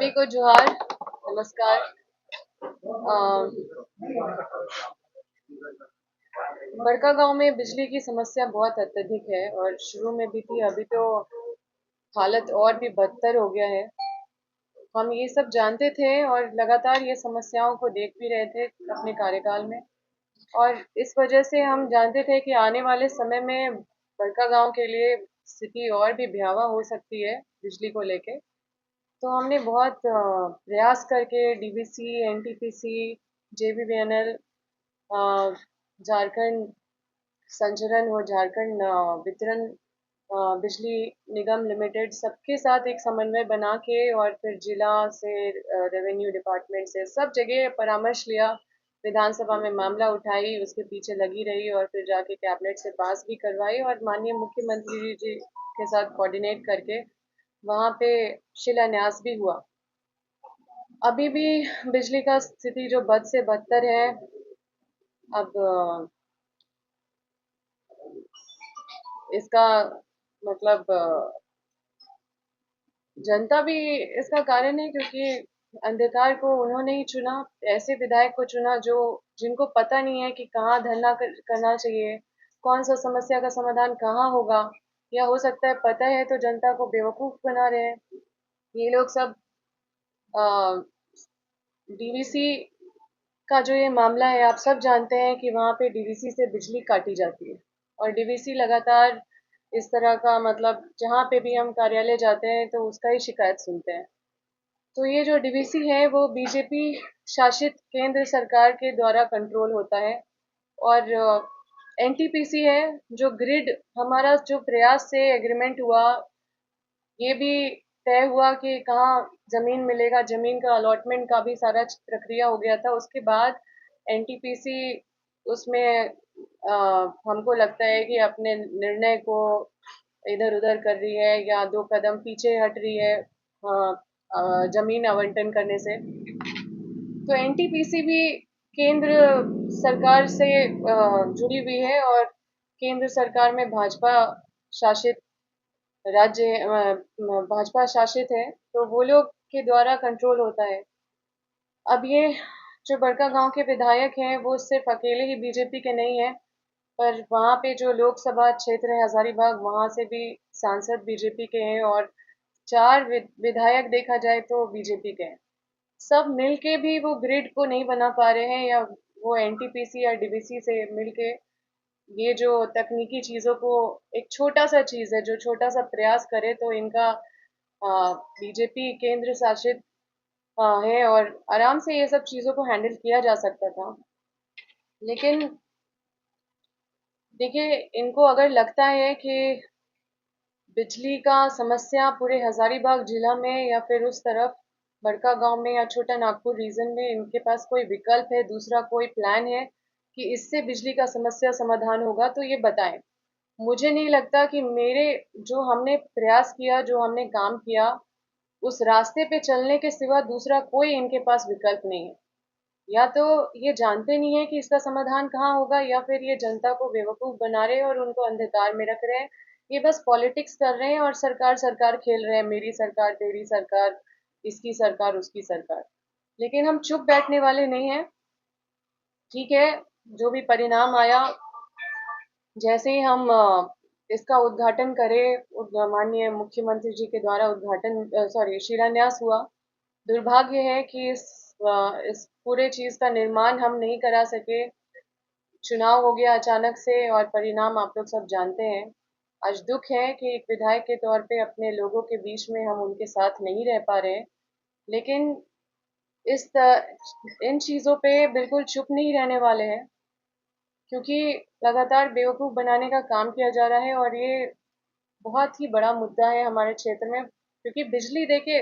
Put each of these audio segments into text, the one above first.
सभी को जोहार, नमस्कार। बड़कागांव में बिजली की समस्या बहुत अत्यधिक है और शुरू में भी थी, अभी तो हालत और भी बदतर हो गया है। हम ये सब जानते थे और लगातार ये समस्याओं को देख भी रहे थे अपने कार्यकाल में, और इस वजह से हम जानते थे कि आने वाले समय में बड़कागांव के लिए स्थिति और भी भयावह हो सकती है बिजली को लेके। तो हमने बहुत प्रयास करके डीवीसी, एनटीपीसी, जेबीवीएनएल, झारखंड संचरण और झारखंड वितरण बिजली निगम लिमिटेड सबके साथ एक समन्वय बना के, और फिर जिला से, रेवेन्यू डिपार्टमेंट से, सब जगह परामर्श लिया, विधानसभा में मामला उठाई, उसके पीछे लगी रही और फिर जाके कैबिनेट से पास भी करवाई, और माननीय मुख्यमंत्री जी के साथ कोऑर्डिनेट करके वहाँ पे शिलान्यास भी हुआ। अभी भी बिजली का स्थिति जो बद से बदतर है। अब इसका मतलब जनता भी इसका कारण है, क्योंकि अंधकार को उन्होंने ही चुना, ऐसे विधायक को चुना जो जिनको पता नहीं है कि कहाँ धरना करना चाहिए, कौन सा समस्या का समाधान कहाँ होगा, या हो सकता है पता है तो जनता को बेवकूफ बना रहे हैं। ये लोग सब डीवीसी का जो ये मामला है, आप सब जानते हैं कि वहाँ पे डीवीसी से बिजली काटी जाती है, और डीवीसी लगातार इस तरह का, मतलब जहाँ पे भी हम कार्यालय जाते हैं तो उसका ही शिकायत सुनते हैं। तो ये जो डीवीसी है वो बीजेपी शासित केंद्र सरकार के द्वारा कंट्रोल होता है, और एनटीपीसी है जो ग्रिड, हमारा जो प्रयास से एग्रीमेंट हुआ, ये भी तय हुआ कि कहाँ जमीन मिलेगा, जमीन का अलॉटमेंट का भी सारा प्रक्रिया हो गया था। उसके बाद एनटीपीसी उसमें हमको लगता है कि अपने निर्णय को इधर उधर कर रही है या दो कदम पीछे हट रही है जमीन आवंटन करने से। तो एनटीपीसी भी केंद्र सरकार से जुड़ी हुई है, और केंद्र सरकार में भाजपा शासित राज्य भाजपा शासित है, तो वो लोग के द्वारा कंट्रोल होता है। अब ये जो बड़कागांव के विधायक हैं वो सिर्फ अकेले ही बीजेपी के नहीं हैं, पर वहाँ पे जो लोकसभा क्षेत्र है हजारीबाग, वहाँ से भी सांसद बीजेपी के हैं, और चार विधायक देखा जाए तो बीजेपी के हैं। सब मिलके भी वो ग्रिड को नहीं बना पा रहे हैं, या वो एनटीपीसी या डीवीसी से मिलके ये जो तकनीकी चीजों को, एक छोटा सा चीज है जो छोटा सा प्रयास करे तो इनका बीजेपी केंद्र शासित है और आराम से ये सब चीजों को हैंडल किया जा सकता था। लेकिन देखिए, इनको अगर लगता है कि बिजली का समस्या पूरे हजारीबाग जिला में या फिर उस तरफ बड़का गांव में या छोटा नागपुर रीजन में इनके पास कोई विकल्प है, दूसरा कोई प्लान है कि इससे बिजली का समस्या समाधान होगा, तो ये बताएं। मुझे नहीं लगता कि मेरे जो हमने प्रयास किया, जो हमने काम किया, उस रास्ते पे चलने के सिवा दूसरा कोई इनके पास विकल्प नहीं है। या तो ये जानते नहीं है कि इसका समाधान कहाँ होगा, या फिर ये जनता को बेवकूफ बना रहे हैं और उनको अंधकार में रख रहे हैं। ये बस पॉलिटिक्स कर रहे हैं और सरकार सरकार खेल रहे हैं, मेरी सरकार, तेरी सरकार, इसकी सरकार, उसकी सरकार। लेकिन हम चुप बैठने वाले नहीं हैं। ठीक है, जो भी परिणाम आया, जैसे ही हम इसका उद्घाटन करें, माननीय मुख्यमंत्री जी के द्वारा उद्घाटन, सॉरी, शिलान्यास हुआ। दुर्भाग्य है कि इस पूरे चीज का निर्माण हम नहीं करा सके। चुनाव हो गया अचानक से और परिणाम आप लोग सब जानते हैं। आज दुख है कि एक विधायक के तौर पे अपने लोगों के बीच में हम उनके साथ नहीं रह पा रहे हैं। लेकिन इन चीजों पे बिल्कुल चुप नहीं रहने वाले हैं, क्योंकि लगातार बेवकूफ बनाने का काम किया जा रहा है, और ये बहुत ही बड़ा मुद्दा है हमारे क्षेत्र में। क्योंकि बिजली, देखिए,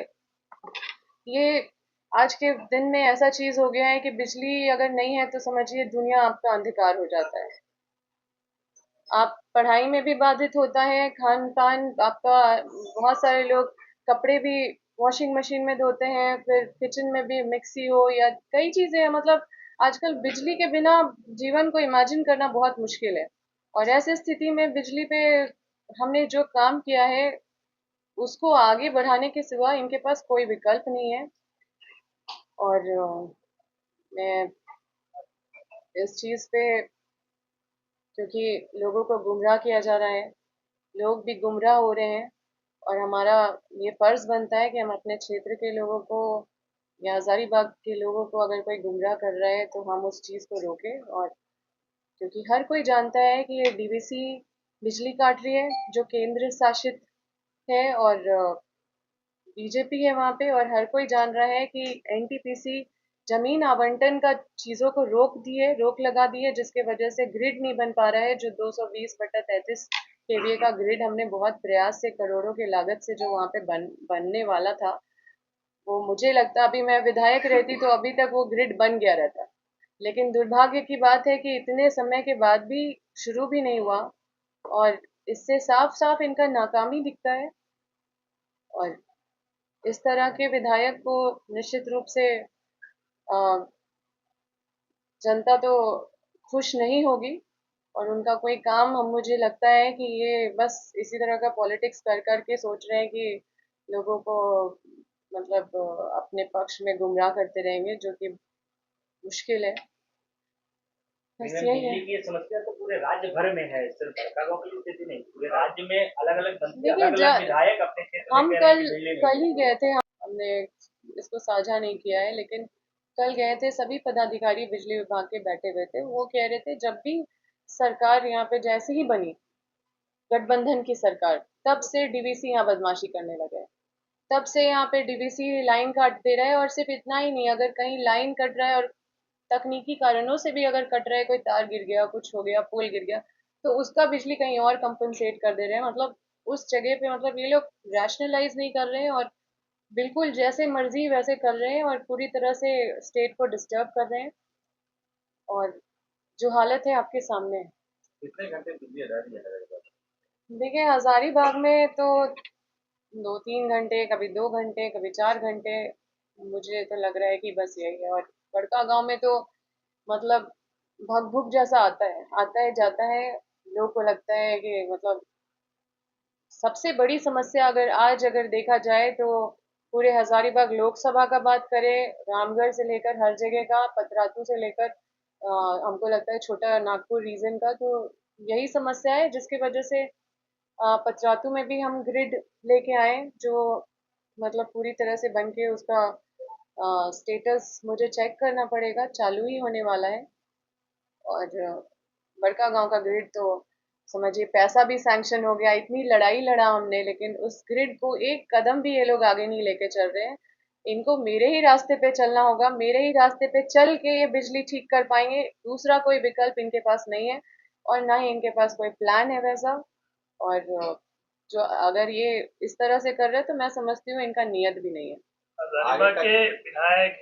ये आज के दिन में ऐसा चीज हो गया है कि बिजली अगर नहीं है तो समझिए दुनिया आपका अंधकार हो जाता है। आप पढ़ाई में भी बाधित होता है, खान पान आपका, बहुत सारे लोग कपड़े भी वॉशिंग मशीन में धोते हैं, फिर किचन में भी मिक्सी हो या कई चीजें हैं, मतलब आजकल बिजली के बिना जीवन को इमेजिन करना बहुत मुश्किल है। और ऐसी स्थिति में बिजली पे हमने जो काम किया है उसको आगे बढ़ाने के सिवा इनके पास कोई विकल्प नहीं है। और मैं इस चीज़ पे, क्योंकि लोगों को गुमराह किया जा रहा है, लोग भी गुमराह हो रहे हैं, और हमारा ये फर्ज बनता है कि हम अपने क्षेत्र के लोगों को या हजारीबाग के लोगों को अगर कोई गुमराह कर रहा है तो हम उस चीज़ को रोकें। और क्योंकि हर कोई जानता है कि ये डीवीसी बिजली काट रही है जो केंद्र शासित है, और बीजेपी है वहां पे, और हर कोई जान रहा है कि एनटीपीसी जमीन आवंटन का चीजों को रोक लगा दी है, जिसके वजह से ग्रिड नहीं बन पा रहा है। जो 220/33 केवीए का ग्रिड हमने बहुत प्रयास से करोड़ों की लागत से जो वहां पे बनने वाला था, वो मुझे लगता अभी मैं विधायक रहती तो अभी तक वो ग्रिड बन गया रहता। लेकिन दुर्भाग्य की बात है कि इतने समय के बाद भी शुरू भी नहीं हुआ, और इससे साफ साफ इनका नाकामी दिखता है। और इस तरह के विधायक को निश्चित रूप से अ, जनता तो खुश नहीं होगी, और उनका कोई काम, हम मुझे लगता है कि ये बस इसी तरह का पॉलिटिक्स कर करके सोच रहे हैं कि लोगों को मतलब अपने पक्ष में गुमराह करते रहेंगे, जो कि मुश्किल है। बस यही है। बिजली की ये समस्या तो पूरे राज्य भर में है, सिर्फ बड़कागांव की स्थिति नहीं, पूरे राज्य में अलग अलग मंत्री, देखिए, अलग अलग विधायक अपने क्षेत्र में हम कह रहे हैं कल कि बिजली नहीं कल है। ही गए थे, हमने इसको साझा नहीं किया है, लेकिन कल गए थे, सभी पदाधिकारी बिजली विभाग के बैठे हुए थे। वो कह रहे थे जब भी सरकार यहाँ पे जैसे ही बनी, गठबंधन की सरकार, तब से डीवीसी यहाँ बदमाशी करने लगे हैं। तब से यहाँ पे डीवीसी लाइन काट दे रहा है, और सिर्फ इतना ही नहीं, अगर कहीं लाइन कट रहा है और तकनीकी कारणों से भी अगर कट रहा है, कोई तार गिर गया, कुछ हो गया, पुल गिर गया, तो उसका बिजली कहीं और कंपनसेट कर दे रहे हैं। मतलब उस जगह पे, मतलब ये लोग रैशनलाइज नहीं कर रहे हैं, और बिल्कुल जैसे मर्जी वैसे कर रहे हैं, और पूरी तरह से स्टेट को डिस्टर्ब कर रहे हैं। और जो हालत है आपके सामने है। कितने घंटे बिजली अदा नहीं है? देखिए, हजारीबाग में तो 2-3 घंटे, कभी 2 घंटे, कभी 4 घंटे, मुझे तो लग रहा है कि बस यही है। और बड़का गांव में तो मतलब भग भुग जैसा आता है जाता है। लोगों को लगता है कि मतलब सबसे बड़ी समस्या अगर देखा जाए तो पूरे हजारीबाग लोकसभा का बात करें, रामगढ़ से लेकर हर जगह का, पतरातू से लेकर हमको लगता है छोटा नागपुर रीजन का, तो यही समस्या है जिसकी वजह से पतरातू में भी हम ग्रिड लेके आए, जो मतलब पूरी तरह से बन के उसका स्टेटस मुझे चेक करना पड़ेगा, चालू ही होने वाला है। और बड़का गांव का ग्रिड तो समझिए पैसा भी सैंक्शन हो गया, इतनी लड़ाई लड़ा हमने, लेकिन उस ग्रिड को एक कदम भी ये लोग आगे नहीं लेके चल रहे हैं। इनको मेरे ही रास्ते पे चलना होगा, मेरे ही रास्ते पे चल के ये बिजली ठीक कर पाएंगे, दूसरा कोई विकल्प इनके पास नहीं है, और ना ही इनके पास कोई प्लान है वैसा। और जो अगर ये इस तरह से कर रहे हैं तो मैं समझती हूँ इनका नियत भी नहीं है। हजारीबाग के विधायक,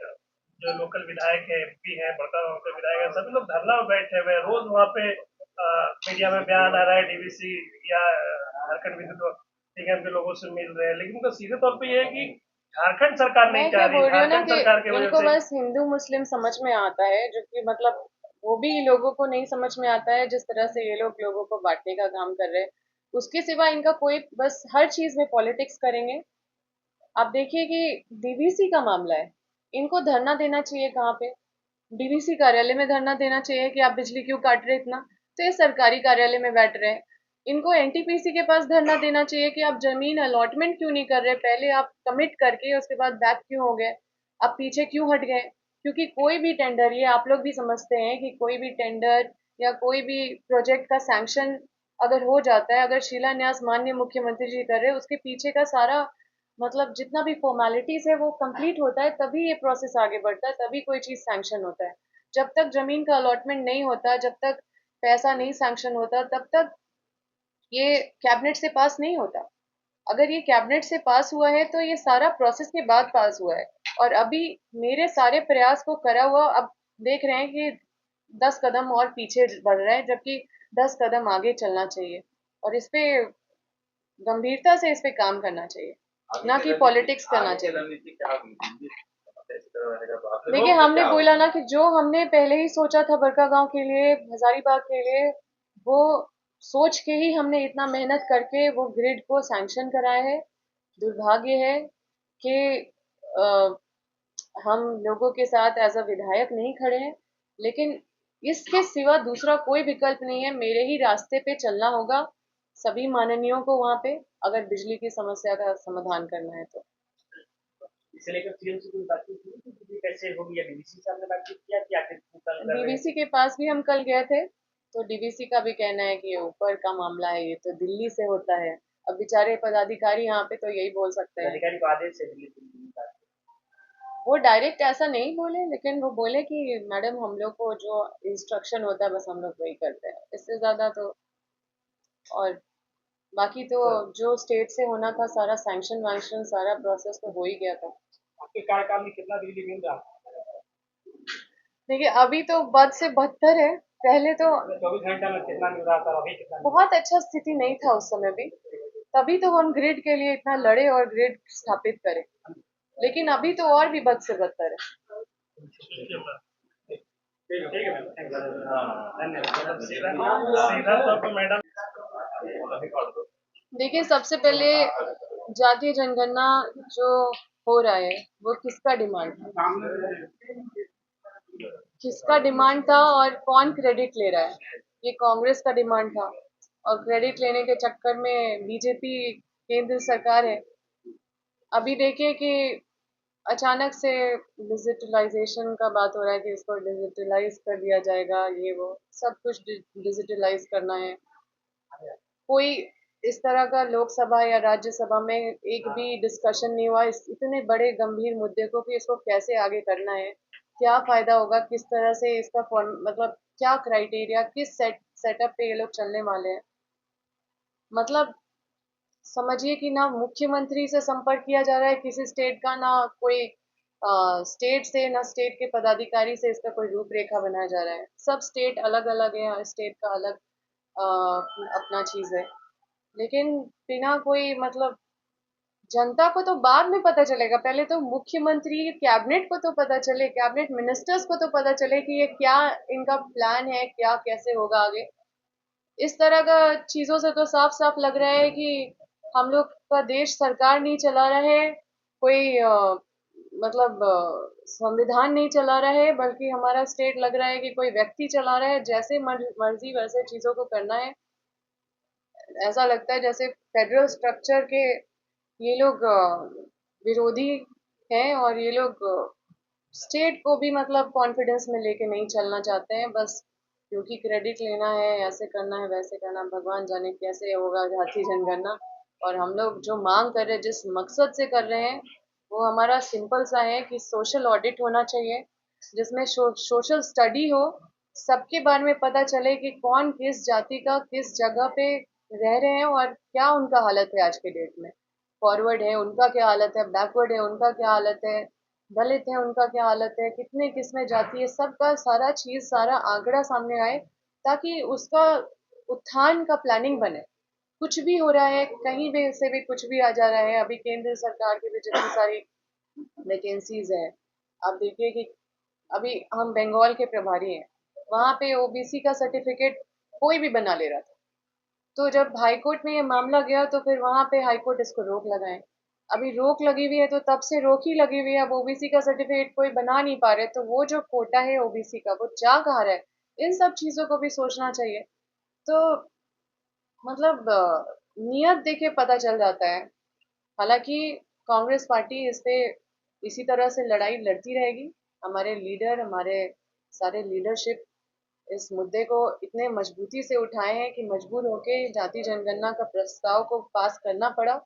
जो लोकल विधायक है, एमपी है, बड़कागांव के विधायक है, सभी लोग धरना में बैठे हुए हैं। रोज वहाँ पे मीडिया में बयान आ रहा है, डीवीसी या झारखंड विद्युत निगम के लोगों से मिल रहे हैं, लेकिन उनका सीधे तौर पे ये है कि झारखंड सरकार नहीं मैं चाह क्या रही, बोल रही हूँ ना झारखंड कि सरकार की वजह इनको से। बस हिंदू मुस्लिम समझ में आता है, जो कि मतलब वो भी लोगों को नहीं समझ में आता है, जिस तरह से ये लोग लोगों को बांटने का काम कर रहे हैं। उसके सिवा इनका कोई, बस हर चीज में पॉलिटिक्स करेंगे। आप देखिए कि डीवीसी का मामला है, इनको धरना देना चाहिए कहाँ पे? डीवीसी कार्यालय में धरना देना चाहिए कि आप बिजली क्यों काट रहे इतना। तो ये सरकारी कार्यालय में बैठ रहे हैं। इनको एनटीपीसी के पास धरना देना चाहिए कि आप जमीन अलॉटमेंट क्यों नहीं कर रहे, पहले आप कमिट करके उसके बाद बैक क्यों हो गए, आप पीछे क्यों हट गए। क्योंकि कोई भी टेंडर, ये आप लोग भी समझते हैं कि कोई भी टेंडर या कोई भी प्रोजेक्ट का सैंक्शन अगर हो जाता है, अगर शिलान्यास माननीय मुख्यमंत्री जी कर रहे हैं, उसके पीछे का सारा मतलब जितना भी फॉर्मेलिटीज है वो कंप्लीट होता है, तभी ये प्रोसेस आगे बढ़ता है, तभी कोई चीज सैंक्शन होता है। जब तक जमीन का अलॉटमेंट नहीं होता, जब तक पैसा नहीं सैंक्शन होता, तब तक ये कैबिनेट से पास नहीं होता। अगर ये कैबिनेट से पास हुआ है तो ये सारा प्रोसेस के बाद पास हुआ है। और अभी मेरे सारे प्रयास को करा हुआ अब देख रहे हैं कि 10 कदम और पीछे बढ़ रहा है, जबकि 10 कदम आगे चलना चाहिए। और इस पे गंभीरता से इस पे काम करना चाहिए, ना कि पॉलिटिक्स करना चाहिए। देखिए, हमने बोला ना कि जो हमने पहले ही सोचा था बड़का गांव के लिए, हजारीबाग के लिए, वो सोच के ही हमने इतना मेहनत करके वो ग्रिड को सैंक्शन कराया है दुर्भाग्य है कि अ, हम लोगों के साथ एज अ विधायक नहीं खड़े हैं, लेकिन इसके सिवा दूसरा कोई विकल्प नहीं है। मेरे ही रास्ते पे चलना होगा सभी माननीयों को वहां पे, अगर बिजली की समस्या का समाधान करना है तो। इसे लेकर सीएम से कोई बातचीत हुई कि बिजली कैसे होगी, या डीवीसी से हमने बातचीत किया कि आखिर क्यों कल कर रहे हैं? डीवीसी के पास भी हम कल गए थे, तो डीवीसी का भी कहना है कि ये ऊपर का मामला है, ये तो दिल्ली से होता है। अब बेचारे पदाधिकारी यहाँ पे तो यही बोल सकते हैं। अधिकारी को आदेश है दिल्ली का। वो डायरेक्ट ऐसा नहीं बोले, लेकिन वो बोले कि मैडम हम लोग को जो इंस्ट्रक्शन होता है बस हम लोग वही करते हैं, इससे ज्यादा तो। और बाकी तो जो स्टेट से होना था सारा सैंक्शन वैंक्शन सारा प्रोसेस तो हो ही गया था। आपके कार्यकाल में कितना बिजली बिल रहा? देखिए अभी तो बद से बदतर है। पहले तो 24 घंटे में कितना मिल रहा था, अभी कितना? बहुत अच्छा स्थिति नहीं था उस समय भी, तभी तो हम ग्रिड के लिए इतना लड़े और ग्रिड स्थापित करें। लेकिन अभी तो और भी बद से बदतर है। ठीक है मैम, धन्यवाद। सीधा तौर पर मैडम, देखिए सबसे पहले जातीय जनगणना जो हो रहा है वो किसका डिमांड था, किसका डिमांड था और कौन क्रेडिट ले रहा है? ये कांग्रेस का डिमांड था, और क्रेडिट लेने के चक्कर में बीजेपी केंद्र सरकार है। अभी देखिए कि अचानक से डिजिटलाइजेशन का बात हो रहा है कि इसको डिजिटलाइज कर दिया जाएगा, ये वो सब कुछ डिजिटलाइज करना है। कोई इस तरह का लोकसभा या राज्यसभा में एक भी डिस्कशन नहीं हुआ इस इतने बड़े गंभीर मुद्दे को कि इसको कैसे आगे करना है, क्या फायदा होगा, किस तरह से इसका फॉर्म मतलब क्या क्राइटेरिया, किस सेटअप पे ये लोग चलने वाले हैं। मतलब समझिए कि ना मुख्यमंत्री से संपर्क किया जा रहा है किसी स्टेट का, ना कोई स्टेट से, ना स्टेट के पदाधिकारी से इसका कोई रूपरेखा बनाया जा रहा है। सब स्टेट अलग अलग है, हर स्टेट का अलग अपना चीज है। लेकिन बिना कोई मतलब जनता को तो बाद में पता चलेगा, पहले तो मुख्यमंत्री कैबिनेट को तो पता चले, कैबिनेट मिनिस्टर्स को तो पता चले कि ये क्या इनका प्लान है, क्या कैसे होगा आगे। इस तरह का चीजों से तो साफ साफ लग रहा है कि हम लोग का देश सरकार नहीं चला रहा है, कोई मतलब संविधान नहीं चला रहा है, बल्कि हमारा स्टेट लग रहा है कि कोई व्यक्ति चला रहा है, जैसे मर्जी वैसे चीजों को करना है। ऐसा लगता है जैसे फेडरल स्ट्रक्चर के ये लोग विरोधी हैं, और ये लोग स्टेट को भी मतलब कॉन्फिडेंस में लेके नहीं चलना चाहते हैं, बस क्योंकि क्रेडिट लेना है, ऐसे करना है वैसे करना है, भगवान जाने कैसे होगा जाति जनगणना। और हम लोग जो मांग कर रहे हैं, जिस मकसद से कर रहे हैं, वो हमारा सिंपल सा है कि सोशल ऑडिट होना चाहिए, जिसमें सोशल स्टडी हो, सबके बारे में पता चले कि कौन किस जाति का किस जगह पे रह रहे हैं और क्या उनका हालत है आज के डेट में। फॉरवर्ड है उनका क्या हालत है, बैकवर्ड है उनका क्या हालत है, दलित है उनका क्या हालत है, कितने किसमें जाती है, सबका सारा चीज सारा आंकड़ा सामने आए, ताकि उसका उत्थान का प्लानिंग बने। कुछ भी हो रहा है, कहीं भी से भी कुछ भी आ जा रहा है। अभी केंद्र सरकार की भी जितनी सारी वैकेंसीज है, आप देखिए कि अभी हम बंगाल के प्रभारी हैं, वहां पे ओबीसी का सर्टिफिकेट कोई भी बना ले रहा था। तो जब हाईकोर्ट में ये मामला गया तो फिर वहां पे हाईकोर्ट इसको रोक लगाए। अभी रोक लगी हुई है तो तब से रोक ही लगी हुई है, अब ओबीसी का सर्टिफिकेट कोई बना नहीं पा रहे, तो वो जो कोटा है ओबीसी का वो जा कहाँ रहा है, इन सब चीजों को भी सोचना चाहिए। तो मतलब नियत देखे पता चल जाता है। हालांकि कांग्रेस पार्टी इस पे इसी तरह से लड़ाई लड़ती रहेगी। हमारे लीडर, हमारे सारे लीडरशिप इस मुद्दे को इतने मजबूती से उठाए हैं कि मजबूर होके जाति जनगणना का प्रस्ताव को पास करना पड़ा।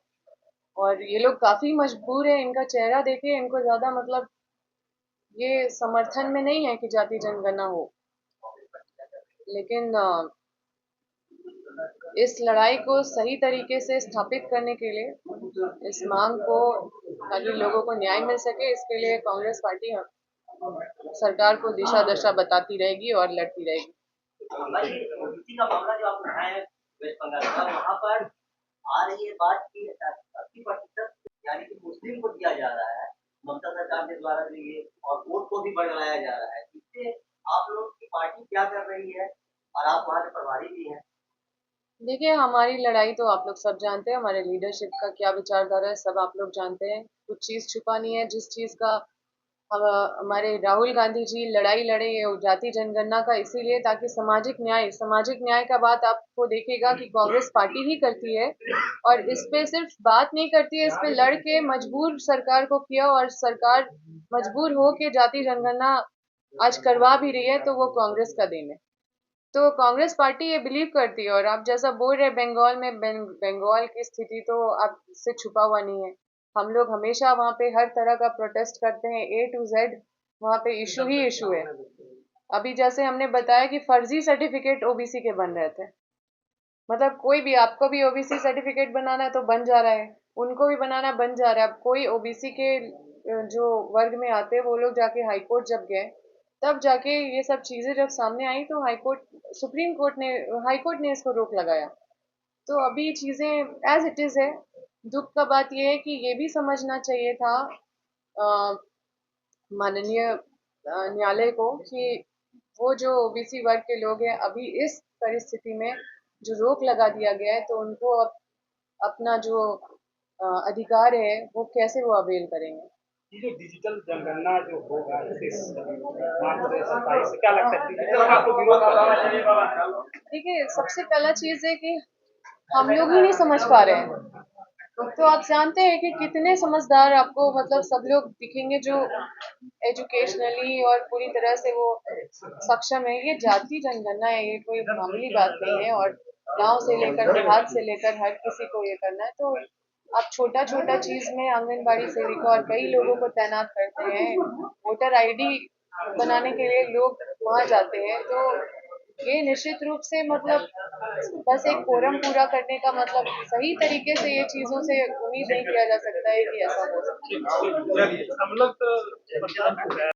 और ये लोग काफी मजबूर हैं, इनका चेहरा देखिए, इनको ज्यादा मतलब ये समर्थन में नहीं है कि जाति जनगणना हो। लेकिन इस लड़ाई को सही तरीके से स्थापित करने के लिए, इस मांग को ताकि लोगों को न्याय मिल सके, इसके लिए कांग्रेस पार्टी सरकार को दिशा दशा बताती रहेगी और लड़ती रहेगी। ओबीसी का मामला जो आप उठाए हैं वेस्ट बंगाल का, वहाँ पर आ रही है बात की 80% यानी कि मुस्लिम को दिया जा रहा है ममता सरकार के द्वारा जो ये, और वोट को भी बढ़ाया जा रहा है। इससे आप लोग की पार्टी क्या कर रही है, और आप वहाँ के प्रभारी भी हैं? देखिए, हमारी लड़ाई तो आप लोग सब जानते हैं, हमारे लीडरशिप का क्या विचारधारा है सब आप लोग जानते हैं। कुछ चीज़ छुपा नहीं है, जिस चीज़ का हमारे राहुल गांधी जी लड़ाई लड़े ये जाति जनगणना का, इसीलिए ताकि सामाजिक न्याय का बात आपको देखेगा कि कांग्रेस पार्टी ही करती है। और इस पे सिर्फ बात नहीं करती है, इस पे लड़ के मजबूर सरकार को किया, और सरकार मजबूर हो के जाति जनगणना आज करवा भी रही है, तो वो कांग्रेस का देन है। तो कांग्रेस पार्टी ये बिलीव करती है, और आप जैसा बोल रहे हैं बंगाल में, बंगाल की स्थिति तो आप से छुपा हुआ नहीं है। हम लोग हमेशा वहाँ पे हर तरह का प्रोटेस्ट करते हैं, ए टू जेड वहाँ पे इशू ही इशू है। अभी जैसे हमने बताया कि फर्जी सर्टिफिकेट ओबीसी के बन रहे थे, मतलब कोई भी, आपको भी ओबीसी सर्टिफिकेट बनाना है तो बन जा रहा है, उनको भी बनाना बन जा रहा है। अब कोई ओबीसी के जो वर्ग में आते हैं वो लोग जाके हाई कोर्ट जब गए, तब जाके ये सब चीजें जब सामने आई, तो सुप्रीम कोर्ट ने, हाई कोर्ट ने इसको रोक लगाया। तो अभी चीजें एज इट इज है। दुख का बात यह है कि ये भी समझना चाहिए था अ, माननीय न्यायालय को, कि वो जो ओबीसी वर्ग के लोग हैं अभी इस परिस्थिति में जो रोक लगा दिया गया है, तो उनको अब अपना जो अधिकार है वो कैसे वो अवेल करेंगे। ये जो डिजिटल जनगणना जो होगा 31 मार्च 2027 से क्या लगता है डिजिटल का आपको विरोध करना? देखिए, सबसे पहला चीज है कि हम लोग ही नहीं समझ पा रहे हैं। तो आप जानते हैं कि कितने समझदार आपको मतलब सब लोग दिखेंगे जो एजुकेशनली और पूरी तरह से वो सक्षम है। ये जाति जनगणना है, ये कोई मामूली बात नहीं है, और गांव से लेकर देहात से लेकर हर किसी को ये करना है। तो आप छोटा छोटा चीज में आंगनबाड़ी सेविका और कई लोगों को तैनात करते हैं, वोटर आईडी बनाने के लिए लोग वहां जाते हैं। तो ये निश्चित रूप से मतलब बस एक कोरम पूरा करने का, मतलब सही तरीके से ये चीजों से उम्मीद नहीं किया जा सकता है कि ऐसा हो सकता है। हम लोग तो